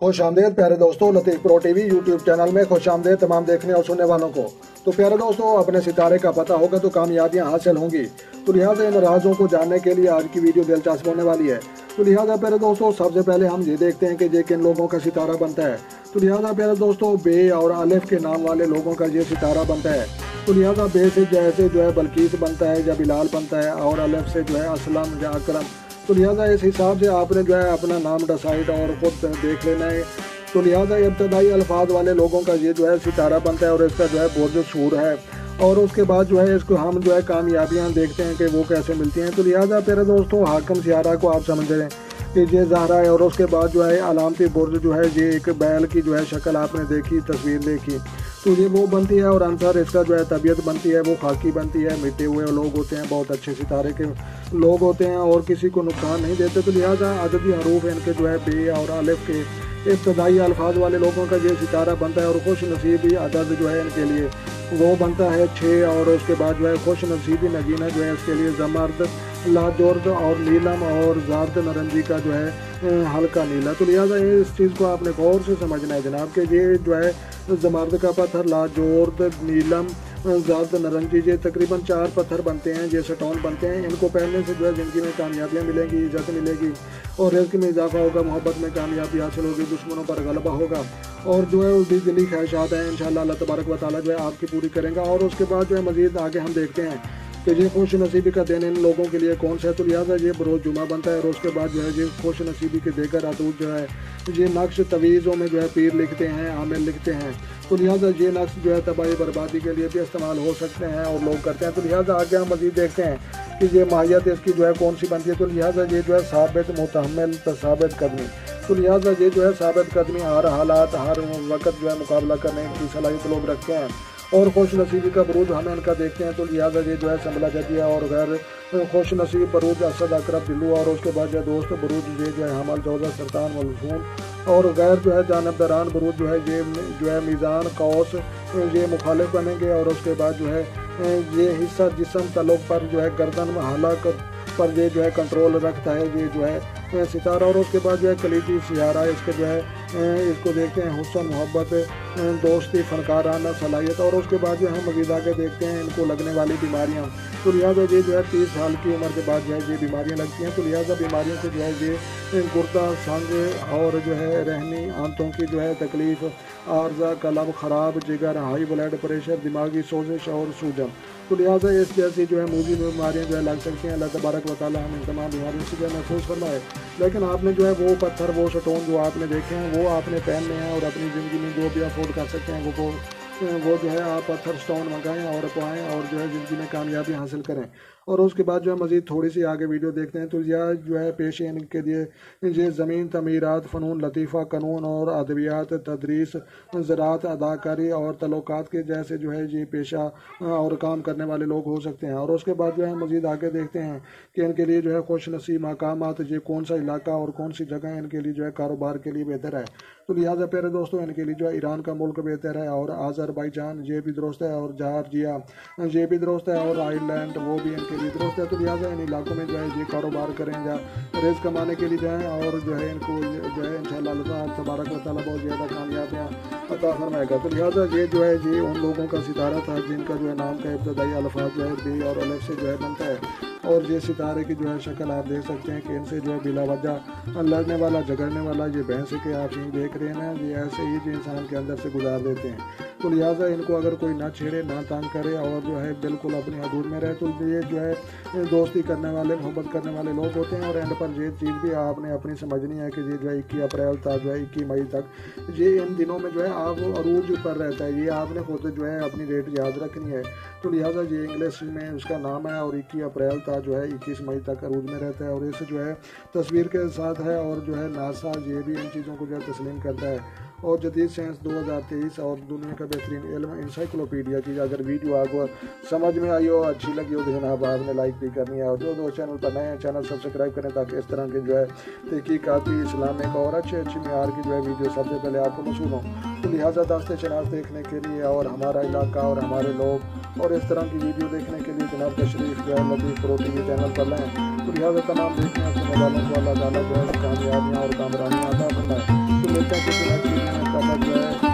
खुश आमदेद प्यारे दोस्तों, लतीफ़ प्रो टीवी यूट्यूब चैनल में खुश आमदेद तमाम देखने और सुनने वालों को। तो प्यारे दोस्तों, अपने सितारे का पता होगा तो कामयाबियां हासिल होंगी। तो लिहाजा इन राज़ों को जानने के लिए आज की वीडियो दिलचस्प होने वाली है। तो लिहाजा प्यारे दोस्तों, सबसे पहले हम ये देखते हैं कि ये किन लोगों का सितारा बनता है। तो लिहाजा प्यारे दोस्तों, बे और अलिफ के नाम वाले लोगों का ये सितारा बनता है। तो लिहाजा बे से जैसे जो है बल्कीस बनता है या बिलाल बनता है, और अलिफ से जो है असलम या अकरम। तो लिहाजा इस हिसाब से आपने जो है अपना नाम डिसाइड और खुद देख लेना है। तो लिहाजा इब्तदाई अल्फाज वाले लोगों का ये जो है सितारा बनता है और इसका जो है बुर्ज शूर है। और उसके बाद जो है इसको हम जो है कामयाबियां देखते हैं कि वो कैसे मिलती हैं। तो लिहाजा प्यारे दोस्तों, हाकिम सियारा को आप समझ रहे हैं कि ये ज़हरा है, और उसके बाद जो है अलामती बुर्ज जो है ये एक बैल की जो है शक्ल आपने देखी, तस्वीर देखी, तो ये वो बनती है। और अंसर इसका जो है तबीयत बनती है, वो खाकी बनती है, मिटे हुए लोग होते हैं, बहुत अच्छे सितारे के लोग होते हैं और किसी को नुकसान नहीं देते। तो लिहाजा अददी हरूफ इनके जो है बे और अलिफ के इब्तदाई अल्फाज वाले लोगों का ये सितारा बनता है। और खुश नसीबी अदद जो है इनके लिए वो बनता है 6। और उसके बाद जो है खुश नसीबी नगीना जो है इसके लिए जमर्द, लाजोर्द और नीलम और जार्द नारंगी का जो है हल्का नीला। तो लिहाजा इस चीज़ को आपने गौर से समझना है जनाब कि ये जो है जमर्द का पत्थर, लाजोर्द, नीलम, जार्द नारंगी, ये तकरीबन 4 पत्थर बनते हैं, ये स्टोन बनते हैं। इनको पहनने से जो है ज़िंदगी में कामयाबियाँ मिलेंगी, इज्जत मिलेगी और रिज़्क़ में इजाफा होगा, मोहब्बत में कामयाबी हासिल होगी, दुश्मनों पर गलबा होगा। और जो है उसकी दिली ख्वाहिशात हैं इंशाअल्लाह अल्लाह तबारक व तआला जो है आपकी पूरी करेंगे। और उसके बाद जो है मज़ीद आगे हम देखते हैं कि ये खुश नसीबी का दिन इन लोगों के लिए कौन सा है। तो लिहाजा ये बरोज़ जुमा बनता है। और उसके बाद जो है ये खुश नसीबी के देकर अदूद जो है ये नक्श तवीज़ों में जो है पीर लिखते हैं, आमिल लिखते हैं। तो लिहाजा ये नक्श जो है तबाही बर्बादी के लिए भी इस्तेमाल हो सकते हैं और लोग करते हैं। तो लिहाजा आगे हम मज़ीद देखते हैं कि ये माहियत इसकी जो है कौन सी बनती है। तो लिहाजा ये जो है साबित, मुतहम्मिल, साबित कदमी। तो लिहाजा ये जो है साबित कदमी, हर हालात हर वक्त जो है मुकाबला करने की सलाहियत लोग रखते हैं। और खुश नसीबी का बरूज हमें इनका देखते हैं। तो लिहाजा ये जो है संभला जदिया और गैर खुश नसीब बरूज असद, अकरब, दिल्लू। और उसके बाद जो दोस्त बरूज ये जो है हमल, जौजा, सरतान, मलफून। और गैर जो है जानबदारान बरूज जो है ये जो है मीज़ान, कौस, ये मुखालिफ बनेंगे। और उसके बाद जो है ये हिस्सा जिस्म तलोक पर जो है गर्दन हलाक पर ये जो है कंट्रोल रखता है, ये जो है सितारा। और उसके बाद जो है कलीदी सियारा, इसके जो है इसको देखते हैं हुस्न, मोहब्बत, दोस्ती, फनकाराना सलाहियत। और उसके बाद जो है मज़ीद आगे देखते हैं इनको लगने वाली बीमारियाँ। तो लिहाजा ये जो है 30 साल की उम्र के बाद जो है ये बीमारियाँ लगती हैं। तो लिहाजा बीमारियों से जो है ये गुर्दा, संग और जो है रहनी, आंतों की जो है तकलीफ़, आर्जा, कलब ख़राब, जिगर, हाई ब्लड प्रेशर, दिमागी सोजिश और सूजन। तो लिहाजा इस जैसी जो है मूजी बीमारियाँ जो है लग सकती हैं। अल्लाह तबारक व तआला हमें तमाम बीमारियों से जो है महफूज फरमाए। लेकिन आपने जो है वो पत्थर, वो स्टोन जो आपने देखे हैं वो आपने पहनने हैं और अपनी ज़िंदगी में जो भी अफोर्ड कर सकते हैं वो जो है आप पत्थर स्टोन मंगाएं और पाएँ और जो है ज़िंदगी में कामयाबी हासिल करें। और उसके बाद जो है मज़ीद थोड़ी सी आगे वीडियो देखते हैं। तो यह जो है पेश इनके लिए ये ज़मीन, तमीरात, फ़नून लतीफ़ा, कानून और अदवियात, तदरीस, ज़राअत, अदाकारी और तल्लुकात के जैसे जो है ये पेशा और काम करने वाले लोग हो सकते हैं। और उसके बाद जो है मज़ीद आगे देखते हैं कि इनके लिए जो है खुश नसीब मकामात, ये कौन सा इलाका और कौन सी जगह इनके लिए जो है कारोबार के लिए बेहतर है। तो लिहाजा प्यारे दोस्तों, इनके लिए जो है ईरान का मुल्क बेहतर है, और आज़रबाईजान ये भी दुरुस्त है, और जॉर्जिया ये भी दुरुस्त है, और आयरलैंड वो भी इनके लिए दुरुस्त है। तो लिहाजा इन इलाकों में जो है ये कारोबार करें या रिज़्क़ कमाने के लिए जाएँ, और जो है इनको जो है इंशाअल्लाह अल्लाह तबारक व तआला बहुत ज़्यादा कामयाबियाँ अता फरमाएगा। तो लिहाजा ये जो है ये उन लोगों का सितारा था जिनका जो है नाम का इब्तदाई अल्फाज जो है बे और अलिफ से जो है बनता है। और ये सितारे की जो है शक्ल आप देख सकते हैं कि इनसे जो है बिला वजह लड़ने वाला, झगड़ने वाला ये भैंस के आप यही देख रहे हैं, ये ऐसे ही जो इंसान के अंदर से गुजार देते हैं। तो लिहाजा इनको अगर कोई ना छेड़े, ना तंग करे और जो है बिल्कुल अपनी हदूद में रहे, तो ये जो है दोस्ती करने वाले, मोहब्बत करने वाले लोग होते हैं। और एंड पर ये चीज़ भी आपने अपनी समझनी है कि ये जो है 21 अप्रैल था जो है 21 मई तक, ये इन दिनों में जो है आप अरूज पर रहता है, ये आपने खुद जो है अपनी डेट याद रखनी है। तो लिहाजा ये इंग्लिश में उसका नाम है, और 21 अप्रैल था जो है 21 मई तक अरूज में रहता है। और इस जो है तस्वीर के साथ है, और जो है नासा ये भी इन चीज़ों को जो है तस्लीम करता है। और जदीद साइंस 2023 और दुनिया का बेहतरीन इल्म इंसाइक्लोपीडिया की अगर वीडियो आपको समझ में आई हो, अच्छी लगी हो, तो जनाब आपने लाइक भी करनी है। और जो चैनल पर नए हैं चैनल सब्सक्राइब करें ताकि इस तरह के जो है तहकीकाती, इस्लामिक और अच्छी म्यार की जो है वीडियो सबसे पहले आपको मौसूल हों। तो लिहाजा दास्ते शनास देखने के लिए और हमारा इलाका और हमारे लोग और इस तरह की वीडियो देखने के लिए जनाब तशरीफ जो है लतीफ़ प्रो टीवी चैनल पर लें। तो लिहाजा तमाम देखने सुनने वालों को अल्लाह ताला जो है कामयाबियाँ और कामरानियाँ अता फरमाए। ملتے ہیں کسی نیکسٹ ویڈیو میں، تب تک جو ہے